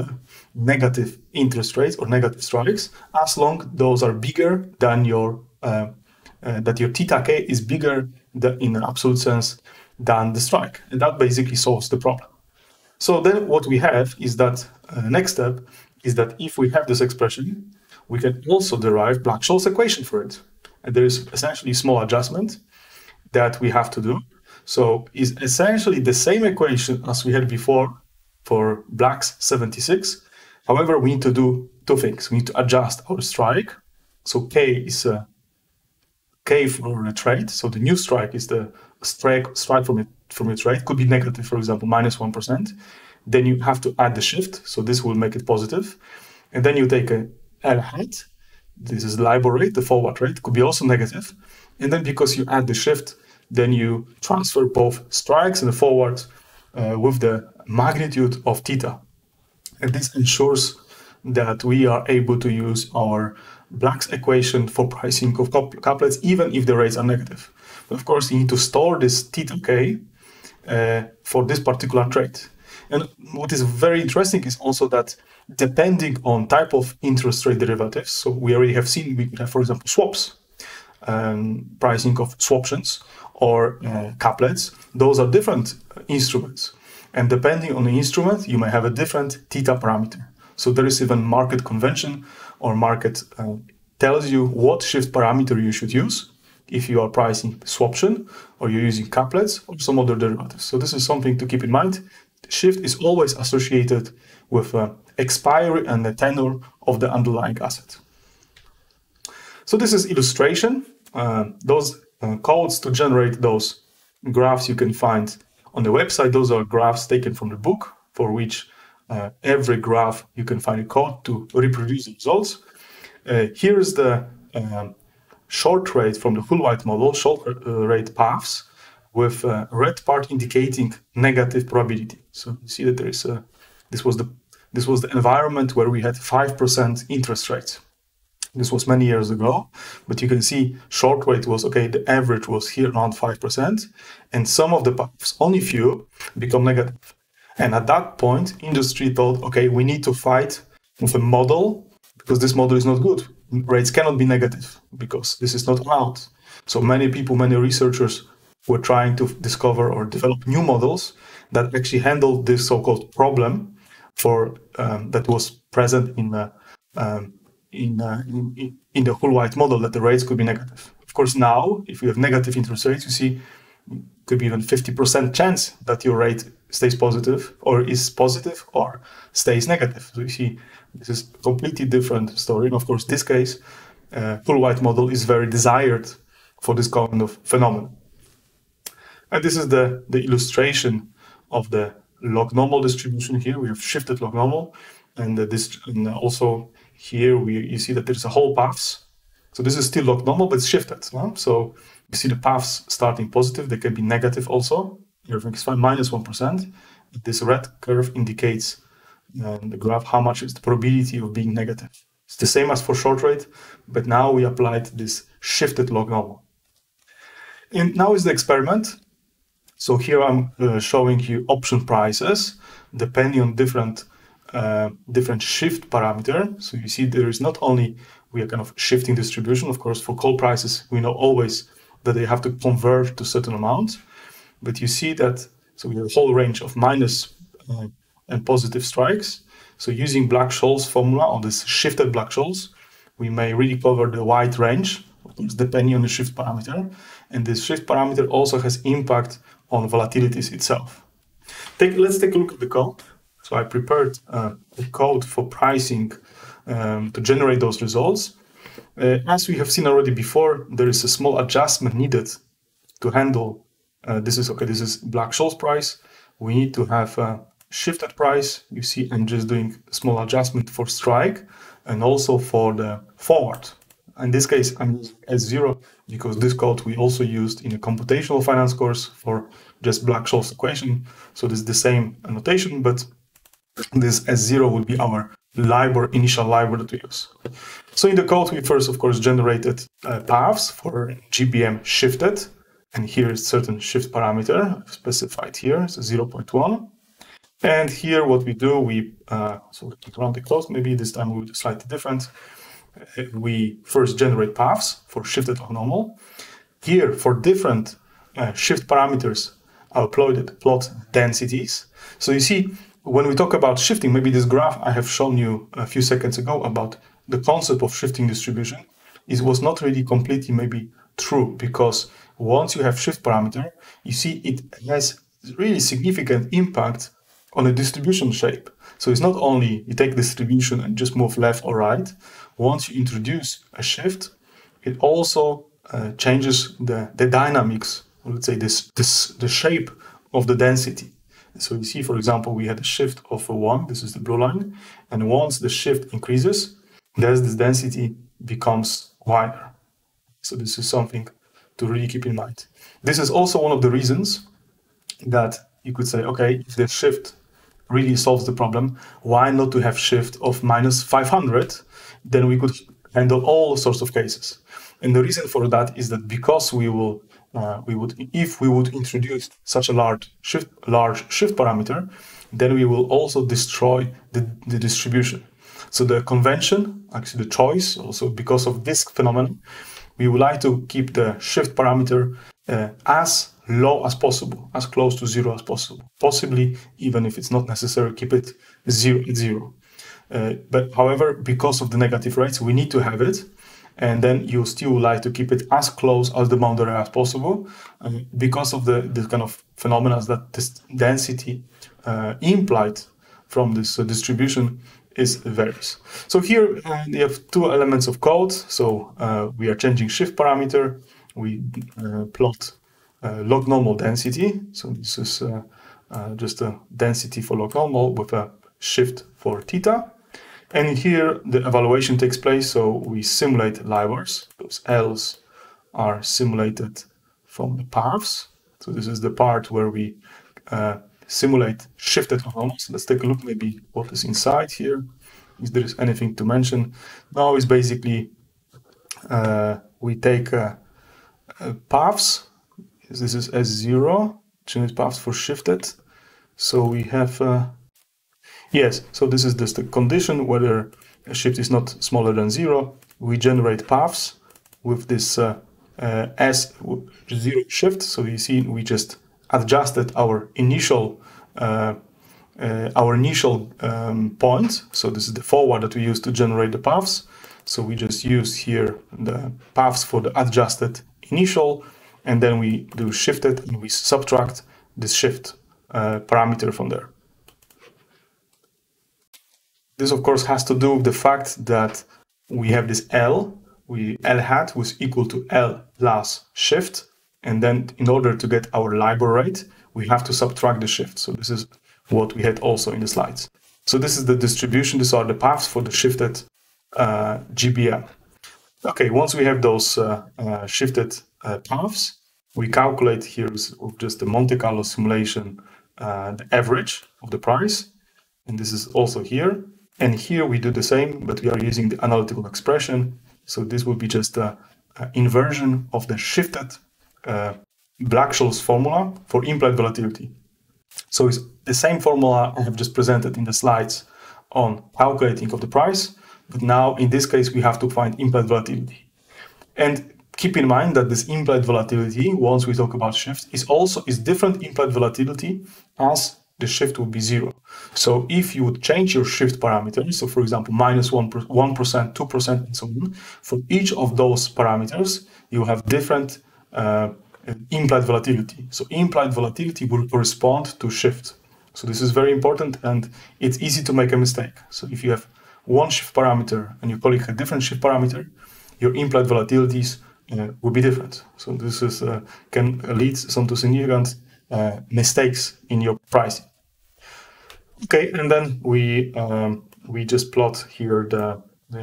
negative interest rates or negative strikes, as long those are bigger than that your theta k is bigger in an absolute sense than the strike, and that basically solves the problem. So then what we have is that next step is that if we have this expression, we can also derive Black-Scholes equation for it. And there is essentially a small adjustment that we have to do. So it's essentially the same equation as we had before for Black's 76. However, we need to do two things. We need to adjust our strike. So K is K for a trade. So the new strike is the strike from your trade. Could be negative, for example, -1%. Then you have to add the shift. So this will make it positive. And then you take a L hat. This is LIBOR rate, the forward rate. Could be also negative. And then because you add the shift, then you transfer both strikes and the forwards with the magnitude of theta. And this ensures that we are able to use our Black's equation for pricing of couplets, even if the rates are negative. But of course, you need to store this theta k for this particular trade. And what is very interesting is also that depending on type of interest rate derivatives, so we already have seen, we could have, for example, swaps, pricing of swaptions or couplets. Those are different instruments. And depending on the instrument, you may have a different theta parameter. So there is even market convention, or market tells you what shift parameter you should use if you are pricing swaption, or you're using couplets, or some other derivatives. So this is something to keep in mind. Shift is always associated with expiry and the tenure of the underlying asset. So this is illustration. Those codes to generate those graphs you can find on the website. Those are graphs taken from the book, for which every graph you can find a code to reproduce the results. Here is the short rate from the Fulbright model, short rate paths, with red part indicating negative probability. So you see that there is this was the environment where we had 5% interest rates. This was many years ago, but you can see short rate was okay. The average was here around 5%, and some of the paths, only few, become negative. And at that point, industry thought, okay, we need to fight with a model, because this model is not good. Rates cannot be negative because this is not allowed. So many people, many researchers were trying to discover or develop new models that actually handled this so-called problem for that was present in the Fulbright model, that the rates could be negative. Of course, now if you have negative interest rates, you see could be even 50% chance that your rate stays positive, or is positive, or stays negative. So you see, this is a completely different story. And of course, this case, Fulbright model is very desired for this kind of phenomenon. And this is the illustration of the log-normal distribution. Here we have shifted log-normal, and also here you see that there's a whole paths. So this is still log-normal, but it's shifted. No? So you see the paths starting positive. They can be negative also. everything is fine, minus 1%. This red curve indicates the graph how much is the probability of being negative. It's the same as for short rate, but now we applied this shifted log normal. And now is the experiment. So here I'm showing you option prices depending on different shift parameter. So you see there is not only we are kind of shifting distribution. Of course, for call prices, we know always that they have to converge to a certain amount. But you see that, so we have a whole range of minus and positive strikes. So using Black-Scholes formula on this shifted Black-Scholes, we may really cover the wide range, depending on the shift parameter. And this shift parameter also has impact on volatilities itself. Let's take a look at the code. So I prepared a code for pricing to generate those results. As we have seen already before, there is a small adjustment needed to handle. This is Black-Scholes price. We need to have a shifted price. You see, I'm just doing a small adjustment for strike and also for the forward. In this case, I'm using S0 because this code we also used in a computational finance course for just Black-Scholes equation. So this is the same annotation, but this S0 will be our initial LIBOR that we use. So in the code, we first, of course, generated paths for GBM shifted. And here is certain shift parameter specified here, it's 0.1. And here what we do, so around the close, maybe this time we'll do slightly different. We first generate paths for shifted or normal. Here, for different shift parameters, I plot densities. So you see, when we talk about shifting, maybe this graph I have shown you a few seconds ago about the concept of shifting distribution, it was not really completely maybe true, because once you have shift parameter, you see it has really significant impact on the distribution shape. So it's not only you take distribution and just move left or right. Once you introduce a shift, it also changes the dynamics, or let's say the shape of the density. So you see, for example, we had a shift of 1, this is the blue line, and once the shift increases, this density becomes wider. So this is something to really keep in mind. This is also one of the reasons that you could say, okay, if the shift really solves the problem, why not to have shift of minus 500? Then we could handle all sorts of cases. And the reason for that is that because if we would introduce such a large shift parameter, then we will also destroy the distribution. So the convention, actually the choice, also because of this phenomenon, we would like to keep the shift parameter as low as possible, as close to 0 as possible. Possibly, even if it's not necessary, keep it at 0. But however, because of the negative rates, we need to have it. And then you still like to keep it as close as the boundary as possible, because of the kind of phenomena that this density implied from this distribution varies. So here we have two elements of code. So we are changing shift parameter. We plot log normal density. So this is just a density for log normal with a shift for theta. And here the evaluation takes place. So we simulate LIBORs. Those L's are simulated from the paths. So this is the part where we simulate shifted normals. So let's take a look maybe what is inside here. If there is anything to mention. Now is basically we take paths. This is S0, generate paths for shifted. So we have, yes, so this is just the condition whether a shift is not smaller than 0. We generate paths with this S0 shift. So you see we just adjusted our initial point. So this is the forward that we use to generate the paths. So we just use here the paths for the adjusted initial, and then we do shifted and we subtract this shift parameter from there. This of course has to do with the fact that we have this L hat was equal to L plus shift, and then in order to get our LIBOR rate, we have to subtract the shift. So this is what we had also in the slides. So this is the distribution. These are the paths for the shifted GBM. Okay, once we have those shifted paths, we calculate here with just the Monte Carlo simulation the average of the price, and this is also here. And here we do the same, but we are using the analytical expression. So this would be just an inversion of the shifted Black-Scholes formula for implied volatility. So it's the same formula I have just presented in the slides on calculating of the price, but now in this case we have to find implied volatility. And keep in mind that this implied volatility, once we talk about shift, is different implied volatility as the shift would be 0. So if you would change your shift parameters, so for example -1%, 2%, and so on, for each of those parameters you have different implied volatility. So implied volatility will correspond to shift. So this is very important, and it's easy to make a mistake. So if you have one shift parameter and your colleague a different shift parameter, your implied volatilities will be different. So this is can lead to significant mistakes in your pricing. Okay, and then we just plot here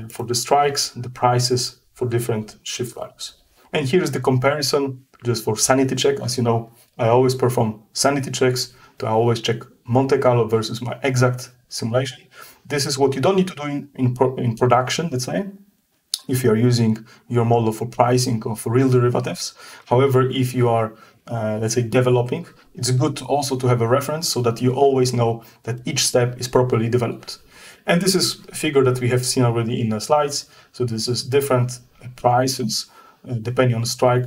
for the strikes, the prices for different shift values. And here is the comparison just for sanity check. As you know, I always perform sanity checks. I always check Monte Carlo versus my exact simulation. This is what you don't need to do in production, let's say, if you are using your model for pricing or for real derivatives. However, if you are, let's say, developing, it's good also to have a reference so that you always know that each step is properly developed. And this is a figure that we have seen already in the slides. So this is different prices depending on the strike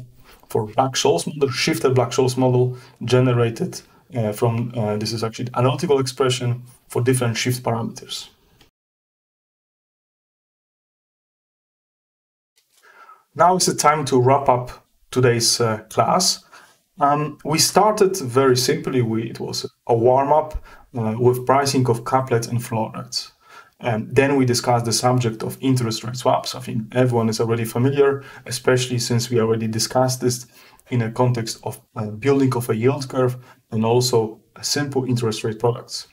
for Black-Scholes model, shifted Black-Scholes model generated from, this is actually the analytical expression for different shift parameters. Now is the time to wrap up today's class. We started very simply. It was a warm-up with pricing of couplets and floor rates. And then we discussed the subject of interest rate swaps. I think everyone is already familiar, especially since we already discussed this in a context of building of a yield curve and also simple interest rate products.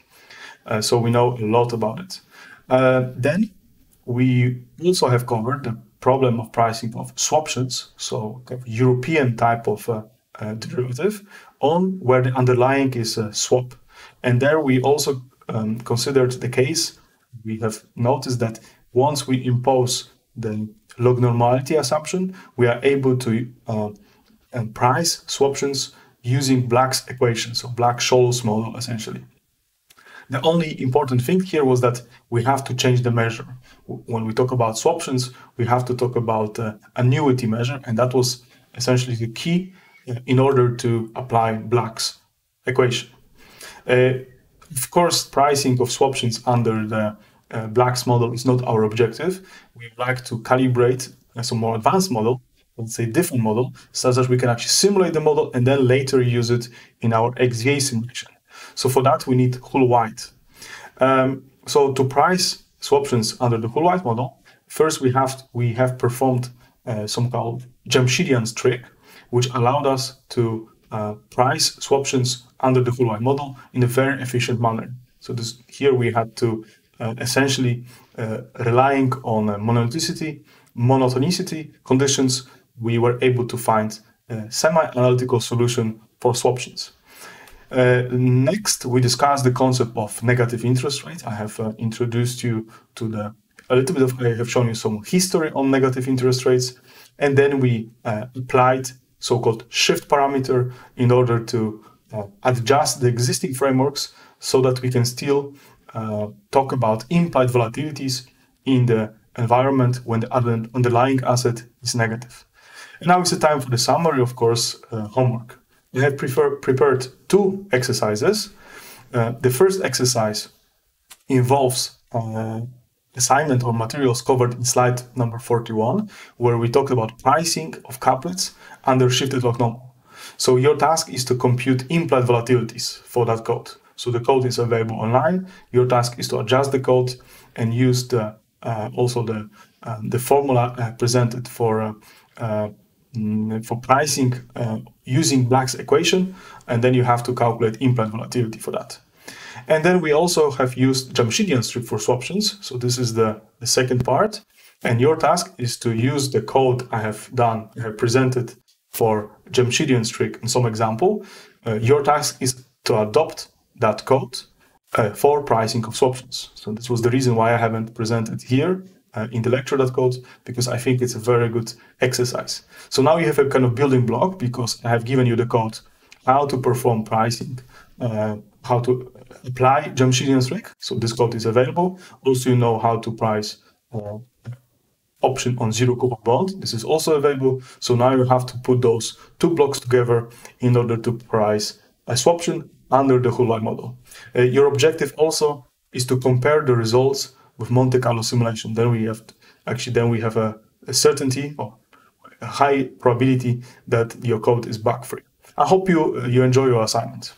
So we know a lot about it. Then we also have covered the problem of pricing of swaptions, so kind of European type of derivative on where the underlying is a swap. And there we also considered the case. We have noticed that once we impose the log-normality assumption, we are able to price swaptions using Black's equation, so Black-Scholes model essentially. The only important thing here was that we have to change the measure. When we talk about swaptions, we have to talk about annuity measure, and that was essentially the key in order to apply Black's equation. Of course, pricing of swaptions under the Black's model is not our objective. We would like to calibrate some more advanced model, let's say different model, such that we can actually simulate the model and then later use it in our XVA simulation. So for that, we need Hull-White. So to price swaptions under the Hull-White model, first we have performed some called Jamshidian trick, which allowed us to price swaptions under the Hull-White model in a very efficient manner. So here we had to essentially relying on monotonicity conditions, we were able to find a semi-analytical solution for swaptions. Next, we discussed the concept of negative interest rate. I have introduced you to I have shown you some history on negative interest rates, and then we applied so-called shift parameter in order to adjust the existing frameworks so that we can still talk about implied volatilities in the environment when the underlying asset is negative. And now it's the time for the summary, of course, homework. I have prepared two exercises. The first exercise involves assignment or materials covered in slide number 41, where we talked about pricing of couplets under shifted Lognormal. So your task is to compute implied volatilities for that code. So the code is available online. Your task is to adjust the code and use also the formula presented for pricing using Black's equation, and then you have to calculate implied volatility for that. And then we also have used Jamshidian strip for swaptions. So this is the second part. And your task is to use the code I have presented for Jamshidian trick in some example, your task is to adopt that code for pricing of swaptions. So this was the reason why I haven't presented here in the lecture that code, because I think it's a very good exercise. So now you have a kind of building block, because I have given you the code how to perform pricing, how to apply Jamshidian trick. So this code is available. Also, you know how to price option on zero coupon bond. This is also available. So now you have to put those two blocks together in order to price a swaption under the whole life model. Your objective also is to compare the results with Monte Carlo simulation. Then we have a certainty or a high probability that your code is bug free. I hope you enjoy your assignment.